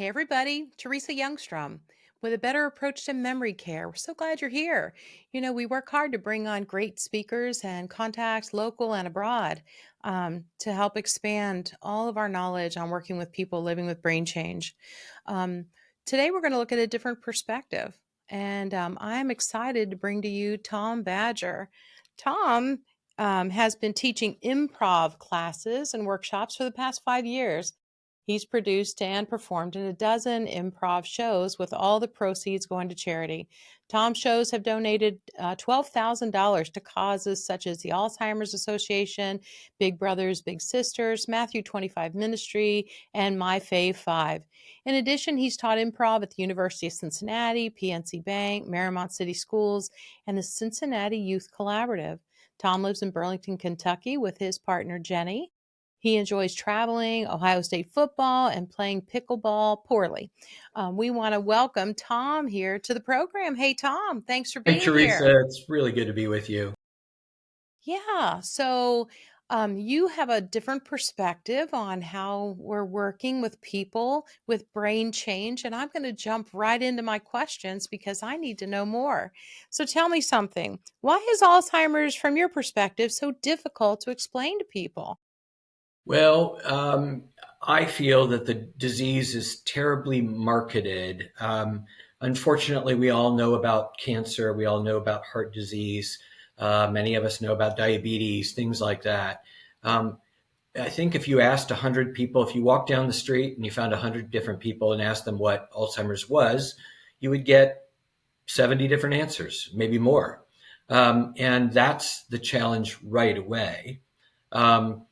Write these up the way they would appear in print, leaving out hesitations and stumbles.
everybody, Teresa Youngstrom with a better approach to memory care. We're so glad you're here. We work hard to bring on great speakers and contacts, local and abroad, to help expand all of our knowledge on working with people living with brain change. Um, Today, we're going to look at a different perspective, and I'm excited to bring to you Tom Badger. Tom has been teaching improv classes and workshops for the past 5 years. He's produced and performed in a dozen improv shows with all the proceeds going to charity. Tom's shows have donated $12,000 to causes such as the Alzheimer's Association, Big Brothers Big Sisters, Matthew 25 Ministry, and My Fave 5. In addition, he's taught improv at the University of Cincinnati, PNC Bank, Marymount City Schools, and the Cincinnati Youth Collaborative. Tom lives in Burlington, Kentucky with his partner, Jenny. He enjoys traveling, Ohio State football, and playing pickleball poorly. We want to welcome Tom here to the program. Hey, Tom, thanks for Hey, being here. Teresa, it's really good to be with you. Yeah, so you have a different perspective on how we're working with people with brain change, and I'm going to jump right into my questions because I need to know more. So tell me something. Why is Alzheimer's, from your perspective, so difficult to explain to people? Well, I feel that the disease is terribly marketed. Unfortunately, we all know about cancer, we all know about heart disease, many of us know about diabetes, things like that. Um, I think if you asked 100 people, if you walked down the street and you found 100 different people and asked them what Alzheimer's was, you would get 70 different answers, maybe more. And that's the challenge right away. Um,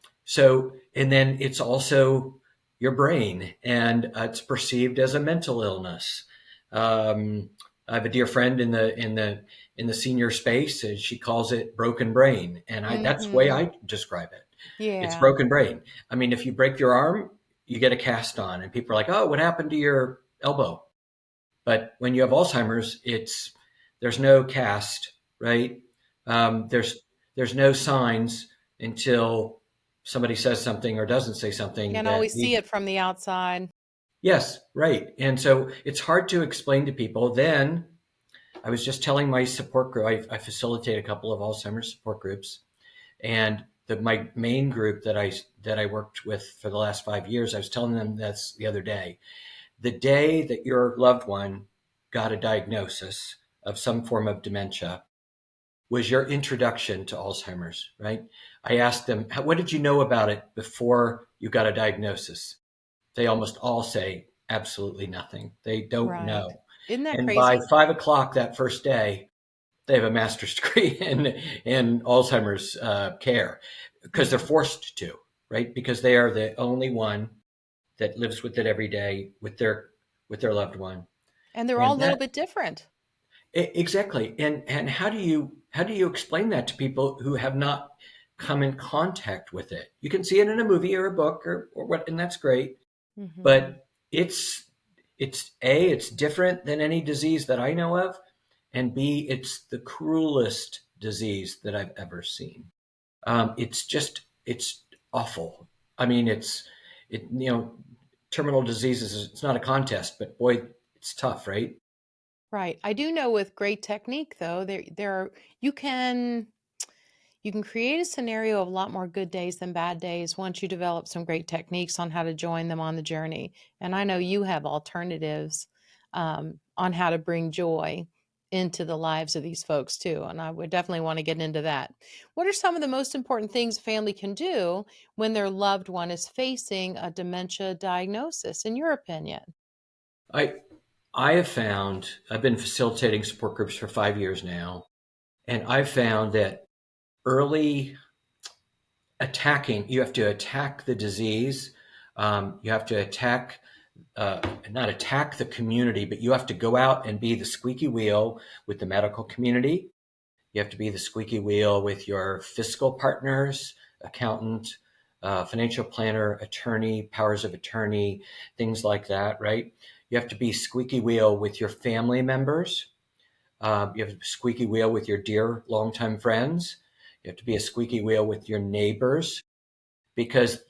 and then it's also your brain, and it's perceived as a mental illness. Um, I have a dear friend in the senior space, and she calls it broken brain, and that's the way Hmm. I describe it. It's Yeah. broken brain. I mean, if you break your arm, you get a cast on, and people are like, "Oh, what happened to your elbow?" But when you have Alzheimer's, there's no cast, right? Um, there's there's no signs until somebody says something or doesn't say something Can't that always see needs. it from the outside. Yes, right. And so it's hard to explain to people. Then I was just telling my support group. I facilitate a couple of Alzheimer's support groups, and my main group that I worked with for the last 5 years. I was telling them this the other day. The day that your loved one got a diagnosis of some form of dementia was your introduction to Alzheimer's, right? I asked them, what did you know about it before you got a diagnosis? They almost all say absolutely nothing. They don't Right. know. Isn't that And by crazy? 5 o'clock that first day, they have a master's degree in Alzheimer's care because they're Yeah. forced to, right? Because they are the only one that lives with it every day with their loved one. And they're all And a little that bit different. exactly. And how do you explain that to people who have not come in contact with it? You can see it in a movie or a book or what, and that's great. Hmm. But it's different than any disease that I know of, and B, it's the cruelest disease that I've ever seen. It's awful. I mean, terminal diseases. It's not a contest, but boy, it's tough, right? Right. I do know with great technique though, there are you can create a scenario of a lot more good days than bad days once you develop some great techniques on how to join them on the journey. And I know you have alternatives on how to bring joy into the lives of these folks too. And I would definitely want to get into that. What are some of the most important things a family can do when their loved one is facing a dementia diagnosis, in your opinion? I I have found I've been facilitating support groups for 5 years now, and I've found that early attacking, you have to attack the disease. You have to not attack the community, but you have to go out and be the squeaky wheel with the medical community. You have to be the squeaky wheel with your fiscal partners, accountant, financial planner, attorney, powers of attorney, things like that, right? You have to be squeaky wheel with your family members. You have to squeaky wheel with your dear longtime friends. You have to be a squeaky wheel with your neighbors because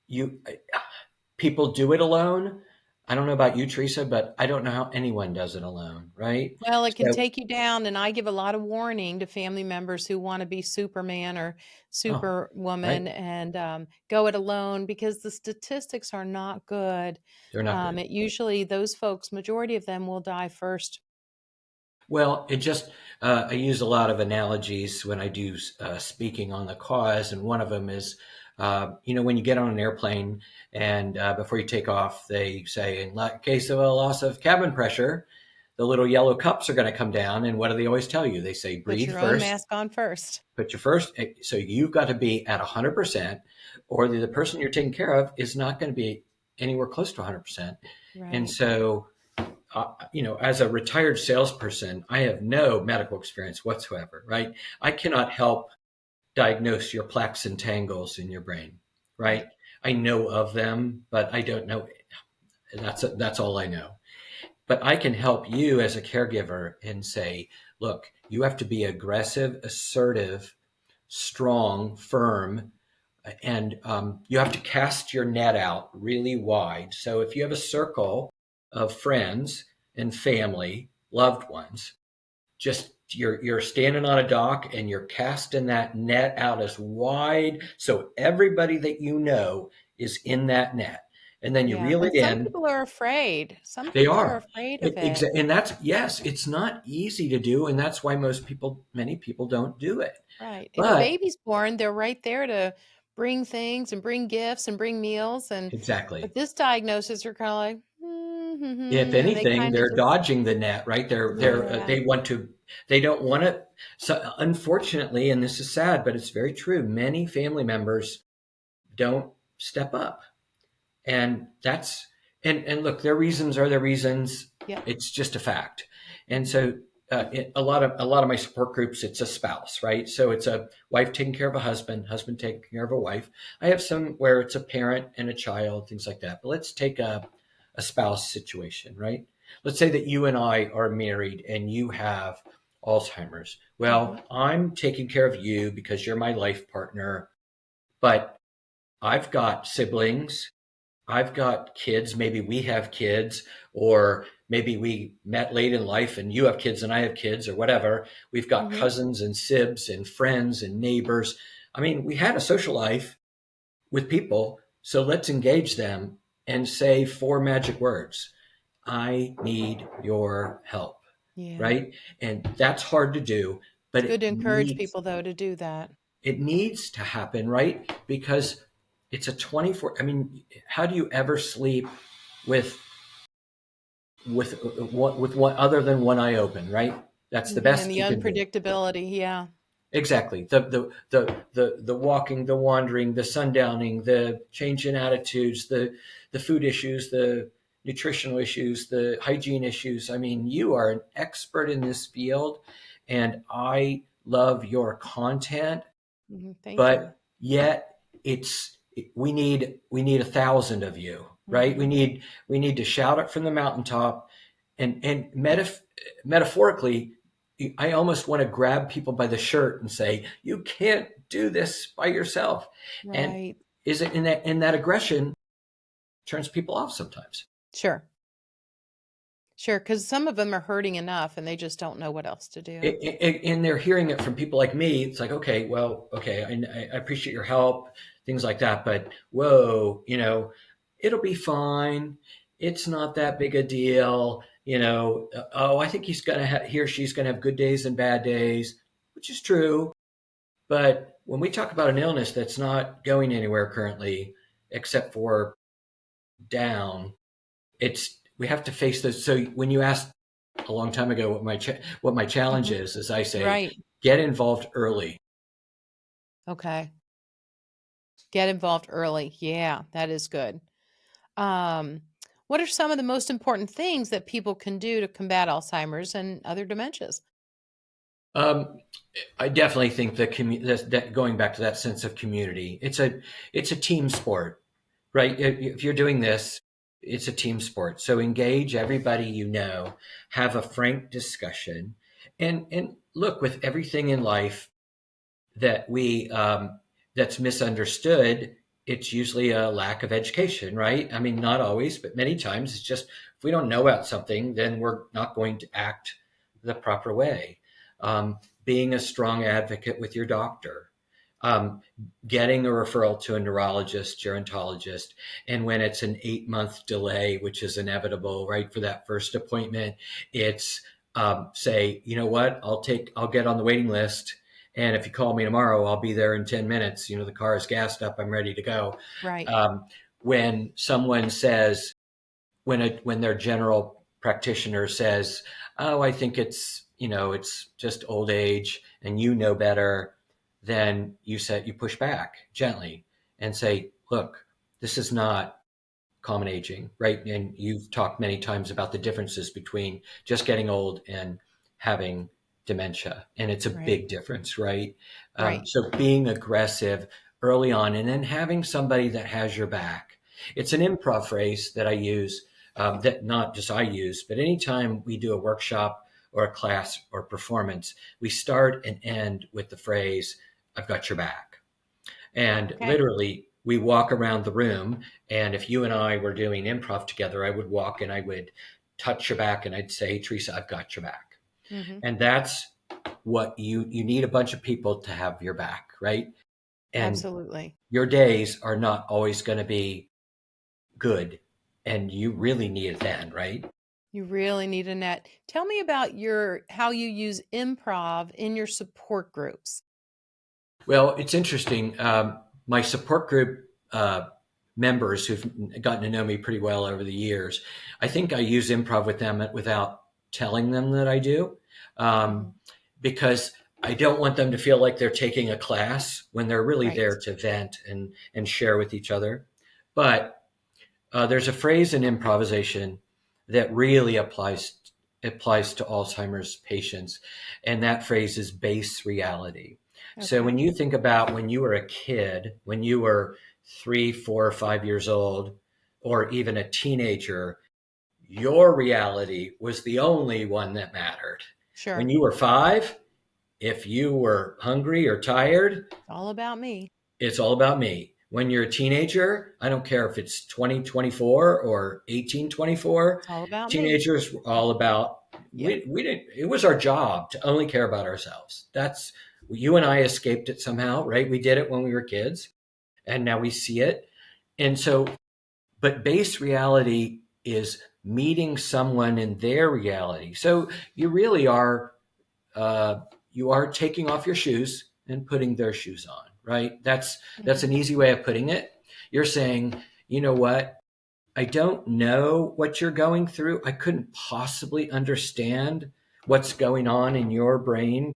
you people do it alone. I don't know about you, Teresa, but I don't know how anyone does it alone, right? Well, it can So, take you down, and I give a lot of warning to family members who wanna be Superman or oh, right? Superwoman and, go it alone because the statistics are not good. They're not good. It usually those folks, majority of them will die first. Well, it just, I use a lot of analogies when I do speaking on the cause. And one of them is, when you get on an airplane and before you take off, they say, in case of a loss of cabin pressure, the little yellow cups are going to come down. And what do they always tell you? They say, Put breathe your own first, mask on first. put your first. So you've got to be at 100%, or the person you're taking care of is not going to be anywhere close to 100%. And Right. so as a retired salesperson, I have no medical experience whatsoever, right? I cannot help diagnose your plaques and tangles in your brain, right? Right. I know of them, but I don't know. That's all I know. But I can help you as a caregiver and say, look, you have to be aggressive, assertive, strong, firm, and you have to cast your net out really wide. So if you have a circle of friends and family, loved ones, just you're standing on a dock and you're casting that net out as wide so everybody that you know is in that net, and then you Yeah, reel and it some in. people are afraid. Some They people are are. afraid of it. And that's, yes, it's not easy to do, and that's why many people don't do it. Right. If a But baby's born, they're right there to bring things and bring gifts and bring meals, and exactly. but this diagnosis, you're kinda like, If and they anything, kinda they're just dodging the net, right? yeah, They don't want to. So unfortunately, and this is sad, but it's very true. Many family members don't step up, and that's and look, their reasons are their reasons. yep, It's just a fact. And so a lot of my support groups, it's a spouse, right? So it's a wife taking care of a husband, husband taking care of a wife. I have some where it's a parent and a child, things like that. But let's take a spouse situation, right? Let's say that you and I are married and you have Alzheimer's. mhm, Well, I'm taking care of you because you're my life partner, but I've got siblings, I've got kids, maybe we have kids, or maybe we met late in life and you have kids and I have kids, or whatever. We've got mhm, cousins and sibs and friends and neighbors. I mean, we had a social life with people, so let's engage them and say four magic words. I need your help, yeah. right? And that's hard to do, It's but good to encourage people, though, to do that. it needs to happen, right? Because it's a 24, I mean, how do you ever sleep with with one other than one eye open, right? That's the Mhm, and best the you can do. unpredictability, yeah. Exactly. The walking, the wandering, the sundowning, the change in attitudes, the food issues, the nutritional issues, the hygiene issues. I mean, you are an expert in this field, and I love your content, Mhm, thank you. but yet it's we need 1,000 of you, right? we Mhm, need we need to shout it from the mountaintop, and metaphorically, I almost want to grab people by the shirt and say, you can't do this by yourself. And right. is it in that aggression turns people off sometimes. Sure, sure. Because some of them are hurting enough, and they just don't know what else to do. And they're hearing it from people like me. It's like, okay, well, okay, I appreciate your help, things like that, but whoa, it'll be fine. It's not that big a deal. Oh, I think he or she's gonna have good days and bad days, which is true. But when we talk about an illness that's not going anywhere currently, except for down, we have to face those. So when you asked a long time ago what my challenge Mhm, is I say, right. get involved early. Okay. Get involved early. Yeah, that is good. Um, what are some of the most important things that people can do to combat Alzheimer's and other dementias? Um, I definitely think that going back to that sense of community, it's a team sport, right? If you're doing this, it's a team sport. So engage everybody you know, have a frank discussion, and look, with everything in life that we that's misunderstood, it's usually a lack of education, right? I mean, not always, but many times it's just if we don't know about something, then we're not going to act the proper way. Being a strong advocate with your doctor, um, getting a referral to a neurologist, gerontologist, and when it's an 8 month delay, which is inevitable, right, for that first appointment, it's say, you know what, I'll get on the waiting list, and if you call me tomorrow, I'll be there in 10 minutes. You know, the car is gassed up. I'm ready to go. Right. Um, when someone says, when their general practitioner says, oh, I think it's just old age and you know better, then you push back gently and say, look, this is not common aging, right? And you've talked many times about the differences between just getting old and having dementia. And it's a Right. big difference, right? Right. So being aggressive early on and then having somebody that has your back. It's an improv phrase that I use, that not just I use, but anytime we do a workshop or a class or performance, we start and end with the phrase, I've got your back. And Okay. literally, we walk around the room. And if you and I were doing improv together, I would walk and I would touch your back and I'd say, Teresa, I've got your back. Hmm. And that's what you need, a bunch of people to have your back, right? And Absolutely. your days are not always going to be good. And you really need it then, right? You really need a net. Tell me about your how you use improv in your support groups. Well, it's interesting. My support group members who've gotten to know me pretty well over the years, I think I use improv with them without telling them that I do, Hmm. um, because I don't want them to feel like they're taking a class when they're really Right. there to vent and share with each other. But there's a phrase in improvisation that really applies to Alzheimer's patients, and that phrase is base reality. So when Okay. you think about when you were a kid, when you were 3, 4, or 5 years old, or even a teenager, your reality was the only one that mattered. When Sure. you were 5, if you were hungry or tired, It's all about me. it's all about me. When you're a teenager, I don't care if it's 2024 or 1824. It's all about me. Teenagers were all about, Yep. we didn't, it was our job to only care about ourselves. That's, you and I escaped it somehow, right? We did it when we were kids and now we see it. And so, but base reality is meeting someone in their reality. So you really are, uh, you are taking off your shoes and putting their shoes on, right? That's Hmm. an easy way of putting it. You're saying, you know what? I don't know what you're going through. I couldn't possibly understand what's going on in your brain,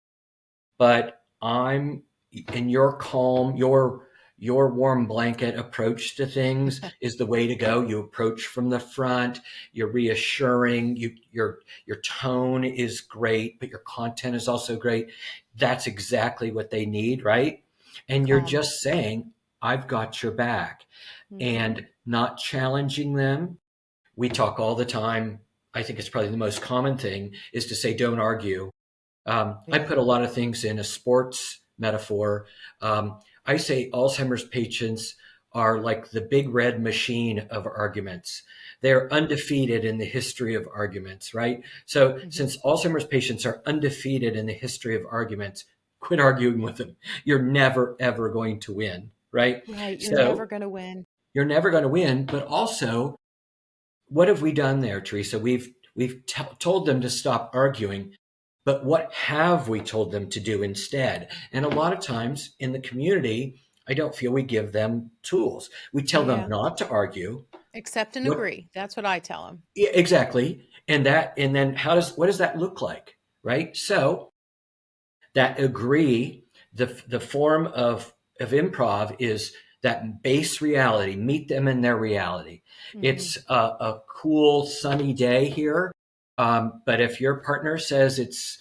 but I'm in your calm, your warm blanket approach to things is the way to go. You approach from the front, you're reassuring, your tone is great, but your content is also great. That's exactly what they need, right? And you're Calm. just saying, I've got your back, Hmm. and not challenging them. We talk all the time. I think it's probably the most common thing is to say, don't argue. I Yeah. put a lot of things in a sports metaphor. I say Alzheimer's patients are like the big red machine of arguments. They're undefeated in the history of arguments, right? So, Hmm. since Alzheimer's patients are undefeated in the history of arguments, quit arguing with them. You're never, ever going to win, right? Right. You're never So, going to win. you're never going to win, but also, what have we done there, Teresa? We've told them to stop arguing, but what have we told them to do instead? And a lot of times in the community, I don't feel we give them tools. We tell them Yeah. not to argue. Accept and What agree. That's what I tell them. Yeah, exactly. And then what does that look like? Right? So that agree, the form of improv is that base reality, meet them in their reality. Hmm. It's a cool sunny day here, but if your partner says it's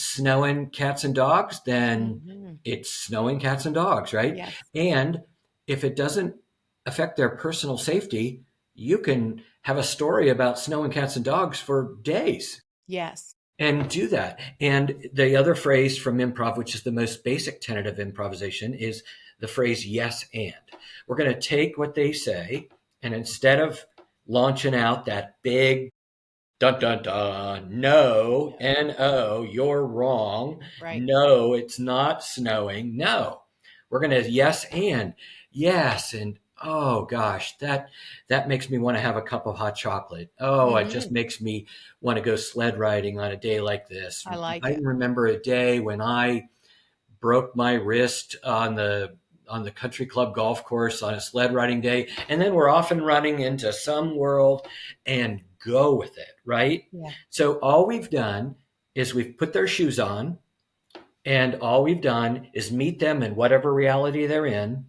snowing cats and dogs, then Hmm. it's snowing cats and dogs, right? Yes. And if it doesn't affect their personal safety, you can have a story about snowing cats and dogs for days Yes. and do that. And the other phrase from improv, which is the most basic tenet of improvisation, is the phrase yes and. We're going to take what they say, and instead of launching out that big dun dun dun, no, Yeah. no, you're wrong. Right. No, it's not snowing. No, we're going to yes and yes. And oh gosh, that makes me want to have a cup of hot chocolate. Oh, it just Hmm. makes me want to go sled riding on a day like this. I like I it. remember a day when I broke my wrist on the country club golf course on a sled riding day, and then we're off and running into some world and go with it, right? Yeah. So all we've done is we've put their shoes on, and all we've done is meet them in whatever reality they're in,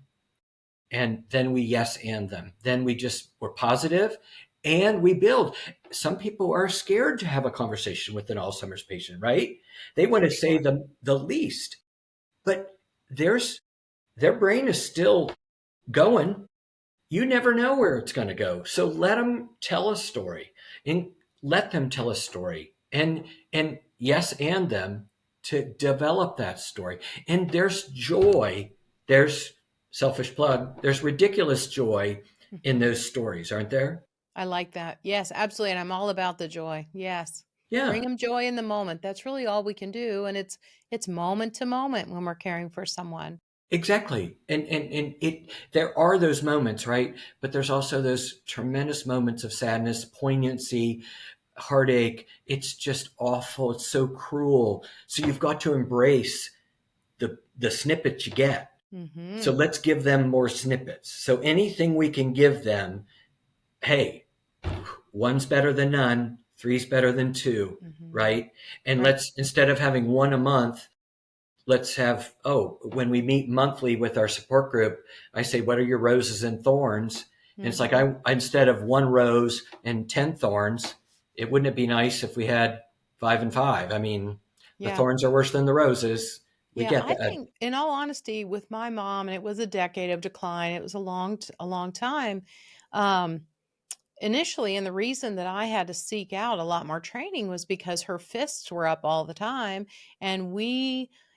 and then we yes and them. Then we're positive and we build. Some people are scared to have a conversation with an Alzheimer's patient, right? They want For to say sure. the least, but there's their brain is still going. You never know where it's going to go. So let them tell a story, and let them tell a story, and yes and them to develop that story. And there's joy. There's selfish plug. There's ridiculous joy in Mhm. those stories, aren't there? I like that. Yes, absolutely, and I'm all about the joy. Yes. Bring Yeah. them joy in the moment. That's really all we can do, and it's moment to moment when we're caring for someone. Exactly. And it there are those moments, right? But there's also those tremendous moments of sadness, poignancy, heartache. It's just awful. It's so cruel. So you've got to embrace the snippets you get. So Mhm. let's give them more snippets. So anything we can give them, hey, one's better than none, three's better than two, Mhm. right? And Right. let's, instead of having one a month, let's have, oh, when we meet monthly with our support group, I say, what are your roses and thorns? And it's like, Mhm. instead of one rose and 10 thorns, wouldn't it be nice if we had five and five? I mean, the Yeah. thorns are worse than the roses. We Yeah, get I that. think in all honesty, with my mom, and it was a decade of decline, it was a long time, um, initially, and the reason that I had to seek out a lot more training was because her fists were up all the time, and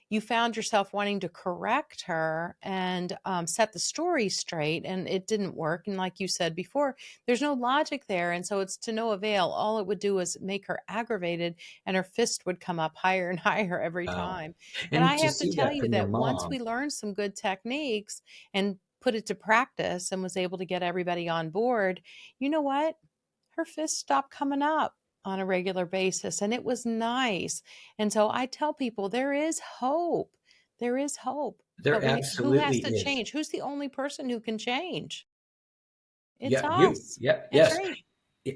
you found yourself wanting to correct her and set the story straight, and it didn't work. And like you said before, there's no logic there, and so it's to no avail. All it would do is make her aggravated, and her fist would come up higher and higher every Wow. time. But I And to have to see tell that you from your that once mom. we learned some good techniques and put it to practice and was able to get everybody on board, you know what? Her fists stopped coming up on a regular basis, and it was nice. And so I tell people there is hope. There is hope. There But who has absolutely to is. change? Who's the only person who can change? It's Yeah, you. us. Yeah, That's yes. right.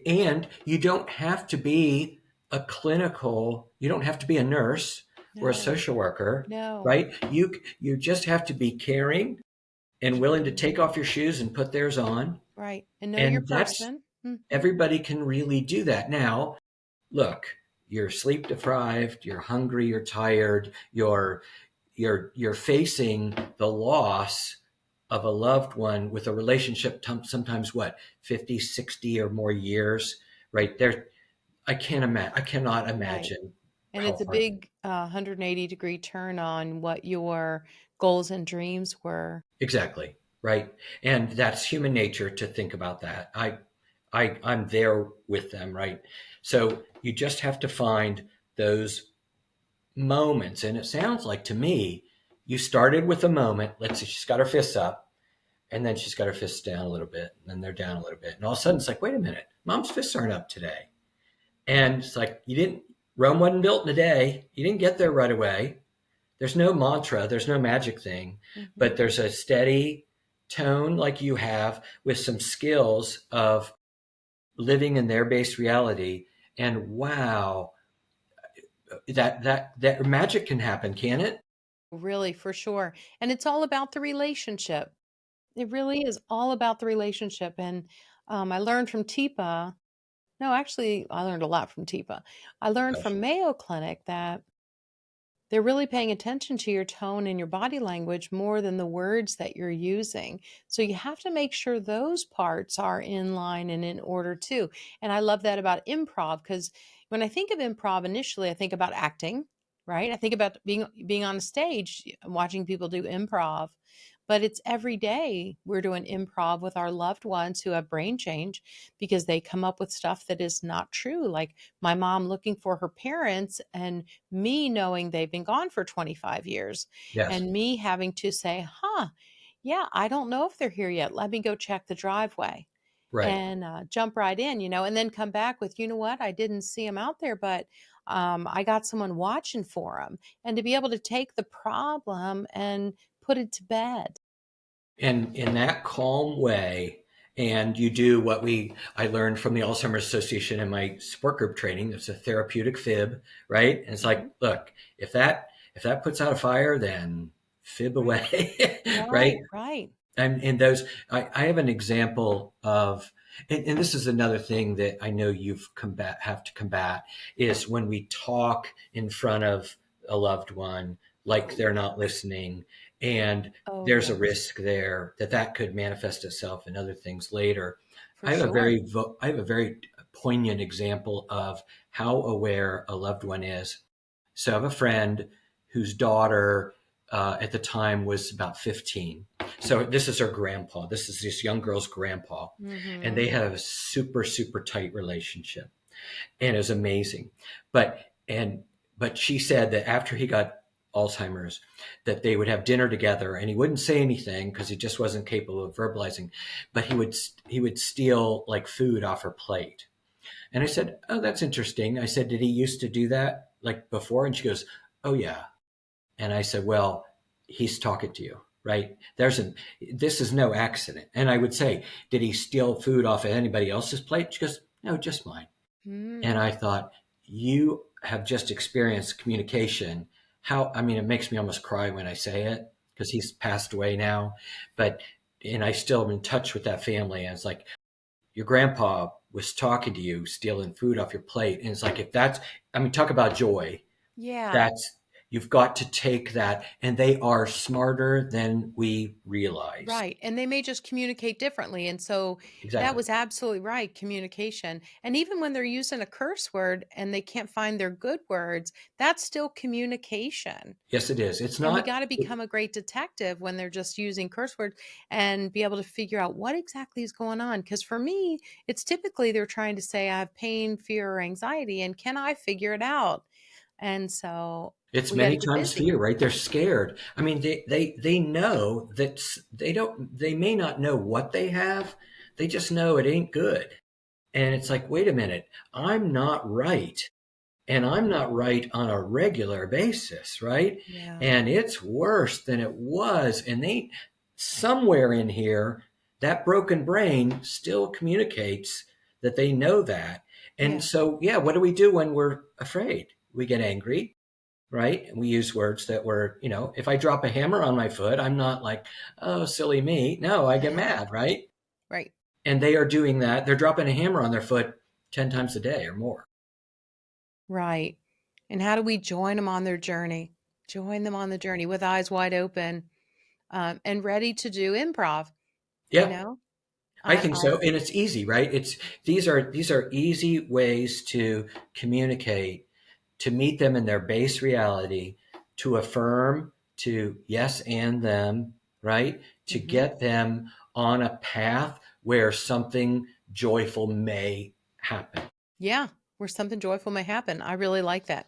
And you don't have to be you don't have to be a nurse or a No, social worker, no. right? You just have to be caring and willing to take off your shoes and put theirs on. Right. And know your And that's person. Mhm. everybody can really do that. Now, look, you're sleep deprived, you're hungry, you're tired, you're facing the loss of a loved one with a relationship sometimes what 50, 60 or more years, right there. I cannot Right. imagine And how it's a hard. big 180-degree turn on what your goals and dreams were. Exactly, right. And that's human nature to think about that. I'm there with them, right? So you just have to find those moments. And it sounds like to me, you started with a moment. Let's say she's got her fists up, and then she's got her fists down a little bit, and then they're down a little bit. And all of a sudden it's like, wait a minute, mom's fists aren't up today. And it's like, Rome wasn't built in a day. You didn't get there right away. There's no mantra, there's no magic thing, Mhm. but there's a steady tone like you have with some skills of living in their based reality. And wow, that magic can happen, can it? Really, for sure. And it's all about the relationship. It really is all about the relationship. And I learned from Tipa. No, actually, I learned a lot from Tipa. I learned Gosh. from Mayo Clinic that they're really paying attention to your tone and your body language more than the words that you're using. So you have to make sure those parts are in line and in order too. And I love that about improv because when I think of improv initially, I think about acting, right? I think about being on a stage, watching people do improv. but it's every day we're doing improv with our loved ones who have brain change because they come up with stuff that is not true. Like my mom looking for her parents and me knowing they've been gone for 25 years Yes. and me having to say, huh, yeah, I don't know if they're here yet. Let me go check the driveway Right. and jump right in, and then come back with, you know what, I didn't see him out there, but I got someone watching for him. And to be able to take the problem and put it to bed. And in that calm way, and you do what I learned from the Alzheimer's Association in my support group training. It's a therapeutic fib, right? And it's Mhm. like, look, if that puts out a fire, then fib Right, away, right? right, right. And those, I have an example of, and this is another thing that I know have to combat, is when we talk in front of a loved one like Oh, they're not yes. listening, and Oh, there's a yes, risk there that could manifest itself in other things later. for sure. I have a very poignant example of how aware a loved one is. So I have a friend whose daughter at the time was about 15. So this is her grandpa. This is this young girl's grandpa. And Hmm. they have a super, super tight relationship. And it was amazing. But she said that after he got Alzheimer's, that they would have dinner together and he wouldn't say anything because he just wasn't capable of verbalizing, but he would steal like food off her plate. And I said, "Oh, that's interesting." I said, "Did he used to do that like before?" And she goes, "Oh yeah." And I said, "Well, he's talking to you, right? This is no accident." And I would say, "Did he steal food off of anybody else's plate?" She goes, "No, just mine." And Mm. I thought, you have just experienced communication. I mean, it makes me almost cry when I say it because he's passed away now, but, and I still am in touch with that family. And it's like, your grandpa was talking to you, stealing food off your plate. And it's like, if that's, I mean, talk about joy. Yeah. That's, you've got to take that, and they are smarter than we realize. Right. And they may just communicate differently. And so that Exactly. was absolutely right, communication. And even when they're using a curse word and they can't find their good words, that's still communication. Yes, it is. It's And we not, got to become a great detective when they're just using curse words and be able to figure out what exactly is going on. Because for me, it's typically they're trying to say, I have pain, fear, or anxiety, and can I figure it out? And so it's we got to many get times busy. fear, right? They're scared. I mean, they know that they may not know what they have. They just know it ain't good. And it's like, wait a minute, I'm not right. And I'm not right on a regular basis, right? Yeah. And it's worse than it was. And somewhere in here, that broken brain still communicates that they know that. And Yeah. so, yeah, what do we do when we're afraid? We get angry, right? And we use words that were, if I drop a hammer on my foot, I'm not like, oh, silly me. No, I get mad, right? Right. And they are doing that. They're dropping a hammer on their foot 10 times a day or more. Right. And how do we join them on their journey? Join them on the journey with eyes wide open, and ready to do improv. You Yeah, know, I think I so. And it's easy, right? These are easy ways to communicate, to meet them in their base reality, to affirm, to yes and them, right? To hmm get them on a path where something joyful may happen. yeah, where something joyful may happen. I really like that.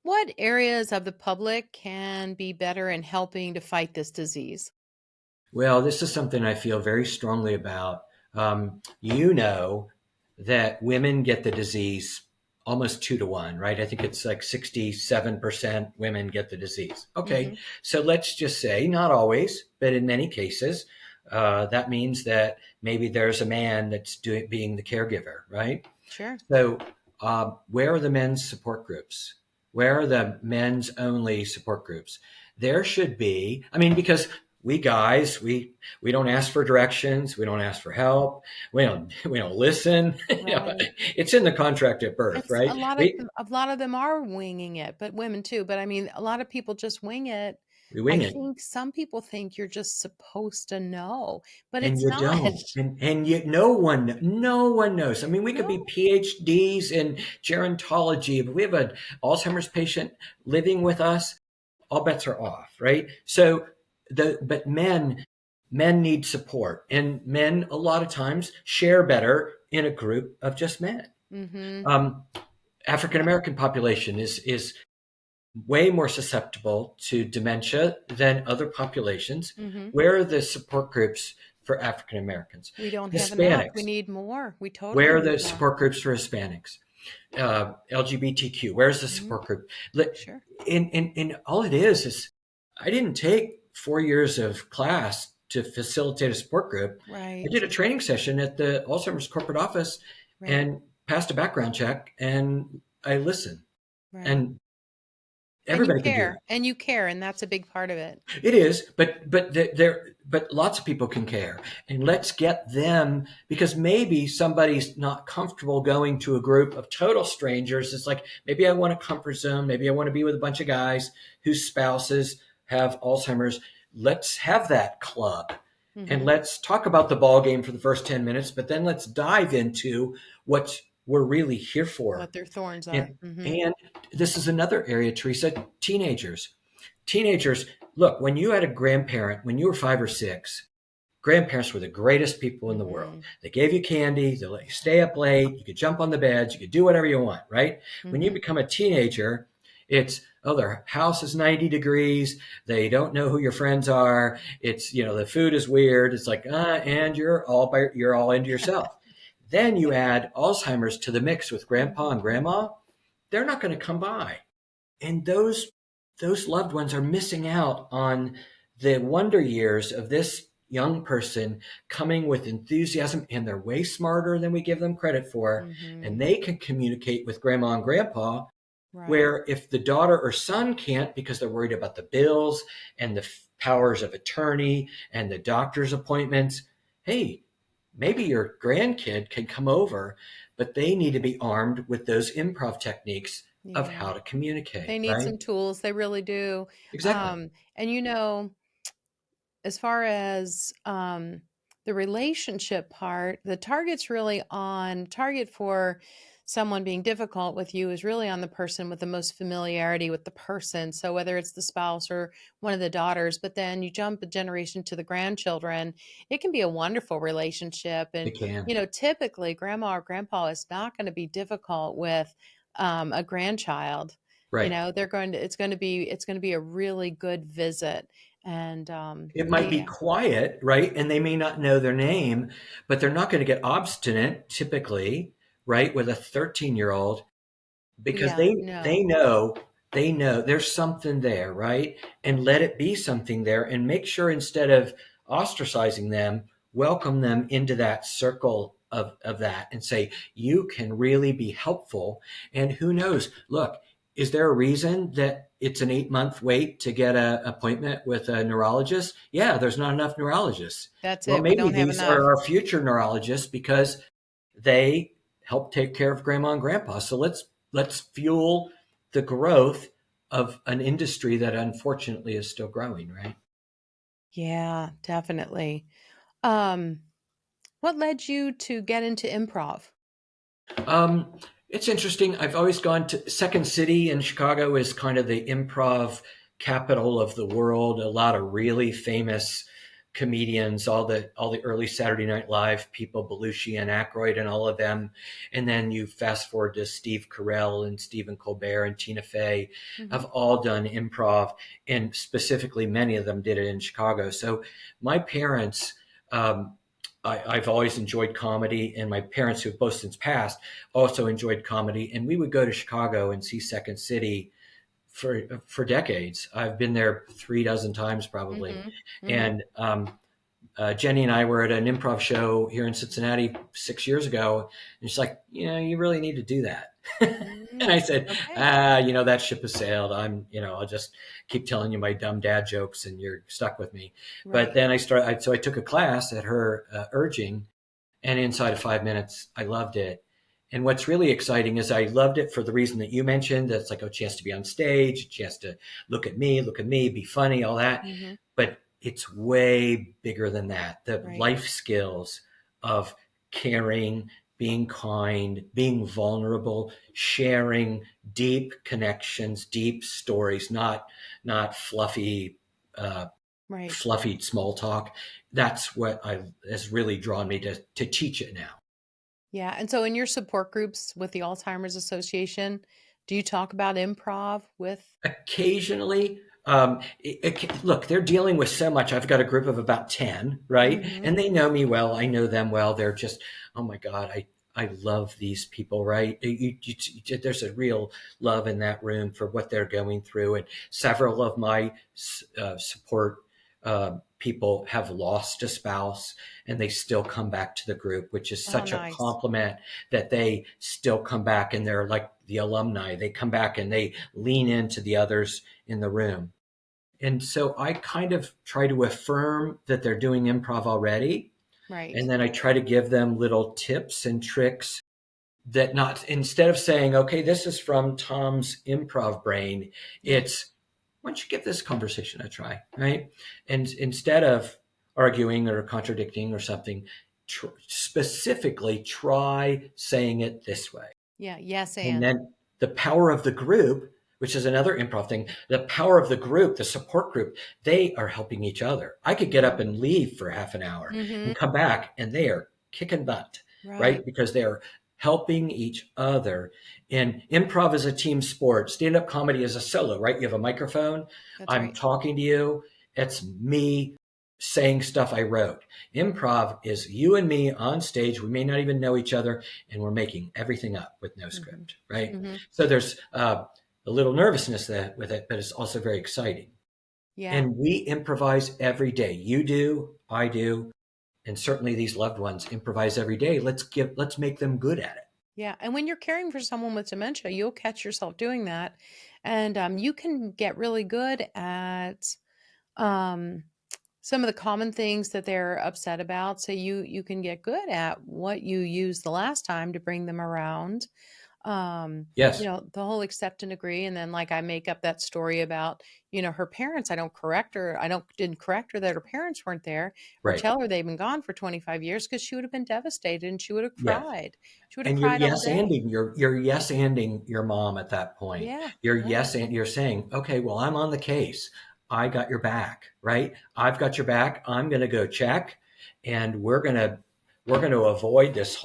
What areas of the public can be better in helping to fight this disease? Well, this is something I feel very strongly about. You know that women get the disease almost 2 to 1, right? I think it's like 67% women get the disease. Okay, Hmm. so let's just say, not always, but in many cases, that means that maybe there's a man that's being the caregiver, right? Sure. So, where are the men's support groups? Where are the men's only support groups? There should be. I mean, because we guys, we don't ask for directions, we don't ask for help, we don't listen. Right. It's in the contract at birth, It's right? a lot of them are winging it, but women too. But I mean, a lot of people just wing it. We I wing it. think some people think you're just supposed to know, but And it's you not. don't, and yet no one knows. I mean, we could be No. PhDs in gerontology, but we have an Alzheimer's patient living with us, all bets are off, right? So but men. men need support, and men a lot of times share better in a group of just men. Mm-hmm. Um, African Yep. American population is way more susceptible to dementia than other populations. Mm-hmm. Where are the support groups for African Americans? We don't have enough. We Hispanics. need more. We Where totally are need the more. support groups for Hispanics? LGBTQ. Where's the Mm-hmm. support group? Sure. In all it is I didn't take 4 years of class to facilitate a support group. I Right. did a training session at the Alzheimer's corporate office Right. and passed a background check, and I listened. Right. And everybody can do that. And you care, and that's a big part of it. It is, but lots of people can care, and let's get them, because maybe somebody's not comfortable going to a group of total strangers. It's like, maybe I want a comfort zone. Maybe I want to be with a bunch of guys whose spouses have Alzheimer's. Let's have that club, and Mm-hmm. let's talk about the ball game for the first 10 minutes, but then let's dive into what we're really here for. What their thorns are. And Mm-hmm. and this is another area, Teresa. Teenagers, look, when you had a grandparent, when you were 5 or 6, grandparents were the greatest people in the world. Mm-hmm. They gave you candy, they let you stay up late, you could jump on the beds, you could do whatever you want, right? When you Mm-hmm. become a teenager, it's, oh, their house is 90 degrees, they don't know who your friends are, it's, the food is weird, it's like, and you're all into yourself. Then you add Alzheimer's to the mix with grandpa and Mm-hmm. grandma, they're not going to come by, and those loved ones are missing out on the wonder years of this young person coming with enthusiasm, and they're way smarter than we give them credit for, Mm-hmm. and they can communicate with grandma and grandpa, Right. where if the daughter or son can't because they're worried about the bills and the powers of attorney and the doctor's appointments, hey, maybe your grandkid can come over, but they need to be armed with those improv techniques of Yeah. how to communicate, They need right? some tools. They really do. Exactly. And as far as the relationship part, the target for someone being difficult with you is really on the person with the most familiarity with the person. So whether it's the spouse or one of the daughters, but then you jump a generation to the grandchildren, it can be a wonderful relationship. And It can. typically, grandma or grandpa is not going to be difficult with a grandchild. Right. It's going to be a really good visit. And It might be yeah, quiet, right? And they may not know their name, but they're not going to get obstinate typically, right? With a 13-year-old, because yeah, they no, know there's something there, right? And let it be something there, and make sure, instead of ostracizing them, welcome them into that circle of that, and say, you can really be helpful. And who knows, look, is there a reason that it's an 8-month wait to get an appointment with a neurologist? Yeah, there's not enough neurologists. that's Well, it. We maybe don't have these enough. are our future neurologists, because they help take care of grandma and grandpa. So let's fuel the growth of an industry that unfortunately is still growing, right? Yeah, definitely. Um, what led you to get into improv? Um, it's interesting. I've always gone to Second City in Chicago is kind of the improv capital of the world. A lot of really famous comedians, all the early Saturday Night Live people, Belushi and Aykroyd and all of them. And then you fast forward to Steve Carell and Stephen Colbert and Tina Fey Hmm. have all done improv, and specifically many of them did it in Chicago. So my parents, um, I've always enjoyed comedy, and my parents, who have both since passed, also enjoyed comedy. And we would go to Chicago and see Second City for decades. I've been there 3 dozen times probably. Hmm. Hmm. And Jenny and I were at an improv show here in Cincinnati 6 years ago, and she's like, you really need to do that. And I Mm. said, Okay. that ship has sailed. I'll just keep telling you my dumb dad jokes, and you're stuck with me. But Right. then so I took a class at her urging, and inside of 5 minutes, I loved it. And what's really exciting is I loved it for the reason that you mentioned. That's like a chance to be on stage, a chance to look at me, be funny, all that. Hmm. But it's way bigger than that. The Right. life skills of caring, being kind, being vulnerable, sharing deep connections, deep stories, not fluffy, uh, Right. fluffy small talk. That's what has really drawn me to teach it now. Yeah. And so in your support groups with the Alzheimer's Association, do you talk about improv with? Occasionally, look, they're dealing with so much. I've got a group of about 10, right? Mhm. And they know me well. I know them well. They're just, oh my God, I love these people, right? There's a real love in that room for what they're going through. And several of my support people have lost a spouse and they still come back to the group, which is Oh, such a nice. compliment that they still come back and they're like the alumni. They come back and they lean into the others in the room. And so I kind of try to affirm that they're doing improv already. Right. And then I try to give them little tips and tricks that not instead of saying, okay, this is from Tom's improv brain, Yeah. it's why don't you give this conversation a try, right? And instead of arguing or contradicting or something, specifically try saying it this way. Yeah. Yes, And and. then the power of the group, which is another improv thing, the power of the group, the support group, they are helping each other. I could get up Mhm. and leave for half an hour Mhm. and come back and they are kicking butt, Right. right? Because they're helping each other. And improv is a team sport. Stand up comedy is a solo, right? You have a microphone. That's I'm right. talking to you. It's me saying stuff I wrote. Improv is you and me on stage. We may not even know each other, and we're making everything up with no Mhm. script, right? Mhm. So there's a little nervousness with it, but it's also very exciting. Yeah. And we improvise every day. You do, I do, and certainly these loved ones improvise every day. Let's make them good at it. Yeah. And when you're caring for someone with dementia, you'll catch yourself doing that. And you can get really good at um, some of the common things that they're upset about. So you can get good at what you used the last time to bring them around. Yes, The whole accept and agree. And then like I make up that story about, her parents. I didn't correct her that her parents weren't there or right. tell her they've been gone for 25 years because she would have been devastated and she would have Yes. cried. She would have And you're cried all yes day. anding you're yes anding your mom at that point. Yeah. You're Yeah. yes and you're saying, okay, well, I'm on the case. I got your back, right? I've got your back. I'm gonna go check and we're gonna avoid this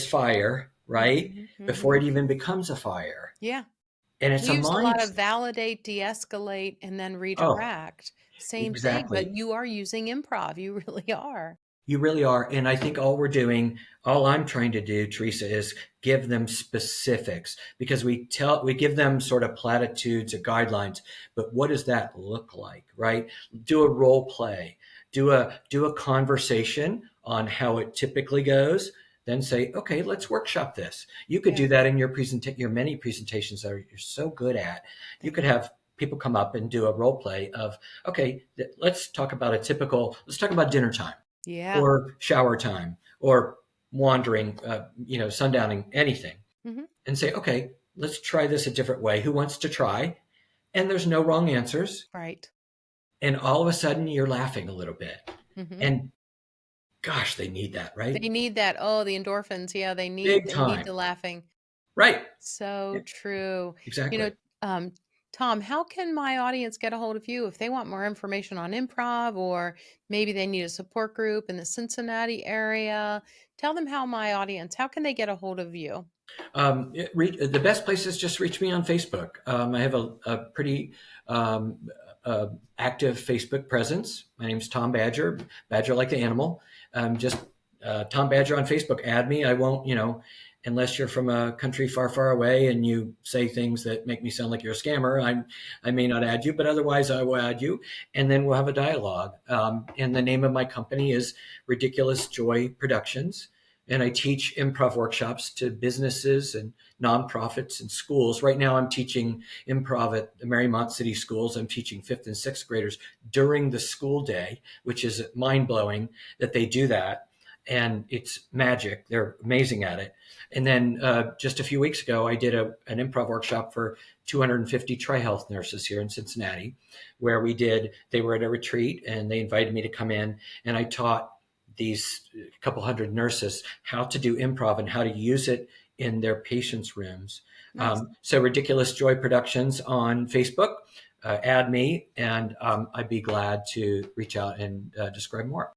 fire, right? Mhm. Before Mhm. it even becomes a fire. Yeah. And it's We a use a lot mind. of validate, de-escalate, and then Oh, redirect. Same thing, but exactly. you are using improv. You really are. You really are. And I think all I'm trying to do, Teresa, is give them specifics because we give them sort of platitudes or guidelines, but what does that look like, right? Do a role play, do a conversation on how it typically goes, then say, okay, let's workshop this. You could Yeah. do that in your many presentations that you're so good at. You Thank could you. have people come up and do a role play of, okay, let's talk about dinner time Yeah. or shower time or wandering, sundowning, anything, Mhm. and say, okay, let's try this a different way. Who wants to try? And there's no wrong answers. Right. And all of a sudden you're laughing a little bit. Mhm. And gosh, they need that, right? They need that. Oh, the endorphins. Yeah, they need Big they need time. the laughing. Right. So Yeah, true. You know, exactly. um, Tom, how can my audience get a hold of you if they want more information on improv or maybe they need a support group in the Cincinnati area? Tell them how can they get a hold of you? The best place is just reach me on Facebook. I have a pretty um, active Facebook presence. My name's Tom Badger, Badger like the animal. Just Tom Badger on Facebook. Add me. I won't, unless you're from a country far, far away and you say things that make me sound like you're a scammer. I may not add you, but otherwise I will add you, and then we'll have a dialogue. And the name of my company is Ridiculous Joy Productions, and I teach improv workshops to businesses and nonprofits and schools. Right now, I'm teaching improv at the Marymount City Schools. I'm teaching fifth and sixth graders during the school day, which is mind blowing that they do that. And it's magic. They're amazing at it. And then just a few weeks ago, I did an improv workshop for 250 tri-health nurses here in Cincinnati, where they were at a retreat and they invited me to come in, and I taught these couple hundred nurses how to do improv and how to use it in their patients' rooms. Nice. So Ridiculous Joy Productions on Facebook. add me, and I'd be glad to reach out and describe more.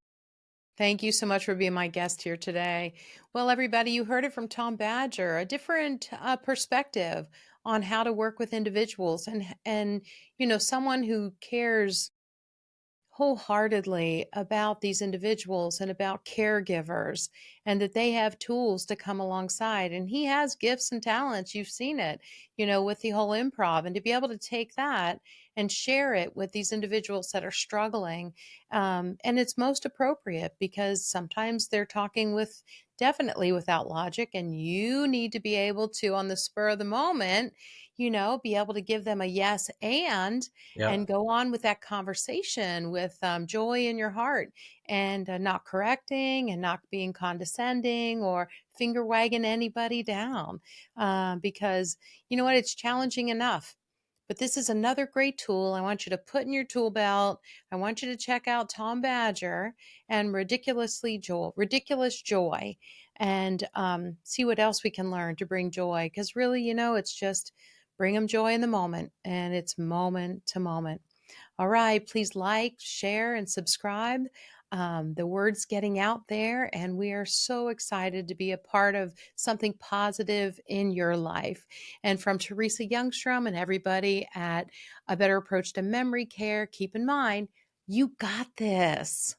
Thank you so much for being my guest here today. Well, everybody, you heard it from Tom Badger, a different perspective on how to work with individuals, and someone who cares wholeheartedly about these individuals and about caregivers, and that they have tools to come alongside. And he has gifts and talents. You've seen it, with the whole improv, and to be able to take that and share it with these individuals that are struggling. And it's most appropriate because sometimes they're talking with definitely without logic, and you need to be able to, on the spur of the moment, be able to give them a yes Yeah, and go on with that conversation with joy in your heart, and not correcting and not being condescending or finger wagging anybody down, because you know what, it's challenging enough. But this is another great tool I want you to put in your tool belt. I want you to check out Tom Badger and ridiculous joy, and see what else we can learn to bring joy, because really, it's just bring them joy in the moment, and it's moment to moment. All right, please like, share, and subscribe. The word's getting out there, and we are so excited to be a part of something positive in your life. And from Teresa Youngstrom and everybody at A Better Approach to Memory Care, keep in mind, you got this.